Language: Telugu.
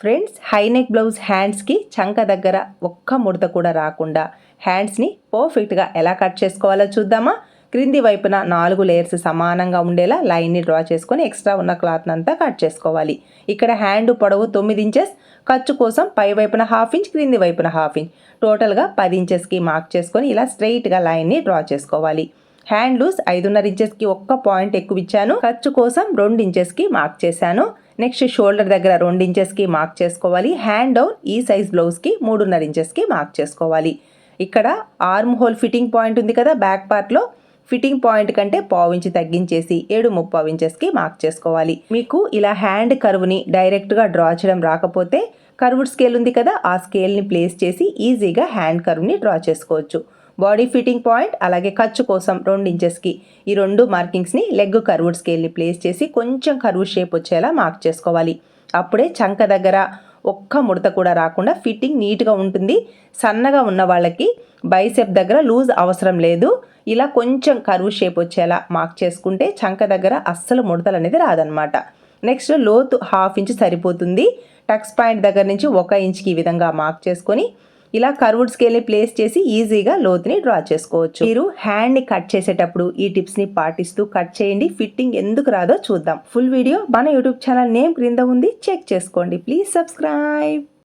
ఫ్రెండ్స్, హై నెక్ బ్లౌజ్ హ్యాండ్స్కి చంక దగ్గర ఒక్క ముడత కూడా రాకుండా హ్యాండ్స్ని పర్ఫెక్ట్గా ఎలా కట్ చేసుకోవాలో చూద్దామా. క్రింది వైపున 4 లేయర్స్ సమానంగా ఉండేలా లైన్ని డ్రా చేసుకొని ఎక్స్ట్రా ఉన్న క్లాత్ అంతా కట్ చేసుకోవాలి. ఇక్కడ హ్యాండ్ పొడవు 9 ఇంచెస్, ఖర్చు కోసం పై వైపున 1/2 ఇంచ్, క్రింది వైపున 1/2 ఇంచ్, టోటల్గా 10 ఇంచెస్కి మార్క్ చేసుకొని ఇలా స్ట్రైట్గా లైన్ని డ్రా చేసుకోవాలి. హ్యాండ్ లూజ్ 5.5 ఇంచెస్కి ఒక్క పాయింట్ ఎక్కువ ఇచ్చాను. ఖర్చు కోసం 2 ఇంచెస్కి మార్క్ చేశాను. నెక్స్ట్ షోల్డర్ దగ్గర 2 ఇంచెస్కి మార్క్ చేసుకోవాలి. హ్యాండ్ డౌన్ ఈ సైజ్ బ్లౌజ్కి 3.5 ఇంచెస్కి మార్క్ చేసుకోవాలి. ఇక్కడ ఆర్మ్ హోల్ ఫిట్టింగ్ పాయింట్ ఉంది కదా, బ్యాక్ పార్ట్లో ఫిట్టింగ్ పాయింట్ కంటే 1/4 ఇంచ్ తగ్గించేసి 7.75 ఇంచెస్కి మార్క్ చేసుకోవాలి. మీకు ఇలా హ్యాండ్ కర్వ్ని డైరెక్ట్గా డ్రా చేయడం రాకపోతే కర్వ్డ్ స్కేల్ ఉంది కదా, ఆ స్కేల్ని ప్లేస్ చేసి ఈజీగా హ్యాండ్ కర్వ్ని డ్రా చేసుకోవచ్చు. బాడీ ఫిట్టింగ్ పాయింట్ అలాగే ఖర్చు కోసం 2 ఇంచెస్కి ఈ 2 మార్కింగ్స్ని లెగ్ కర్వ్డ్ స్కేల్ని ప్లేస్ చేసి కొంచెం కర్వ్ షేప్ వచ్చేలా మార్క్ చేసుకోవాలి. అప్పుడే చంక దగ్గర ఒక్క ముడత కూడా రాకుండా ఫిట్టింగ్ నీట్గా ఉంటుంది. సన్నగా ఉన్న వాళ్ళకి బైసెప్ దగ్గర లూజ్ అవసరం లేదు. ఇలా కొంచెం కర్వ్ షేప్ వచ్చేలా మార్క్ చేసుకుంటే చంక దగ్గర అస్సలు ముడతలు అనేది రాదనమాట. నెక్స్ట్ లోతు 1/2 ఇంచ్ సరిపోతుంది. టక్స్ పాయింట్ దగ్గర నుంచి 1 ఇంచ్కి ఈ విధంగా మార్క్ చేసుకొని ఇలా కర్వ్డ్ స్కేల్ని ప్లేస్ చేసి ఈజీగా లోతుని డ్రా చేసుకోవచ్చు. మీరు హ్యాండ్ని కట్ చేసేటప్పుడు ఈ టిప్స్ని పాటిస్తూ కట్ చేయండి. ఫిట్టింగ్ ఎందుకు రాదో చూద్దాం. ఫుల్ వీడియో మన యూట్యూబ్ ఛానల్ నేమ్ క్రింద ఉంది, చెక్ చేసుకోండి. Please subscribe.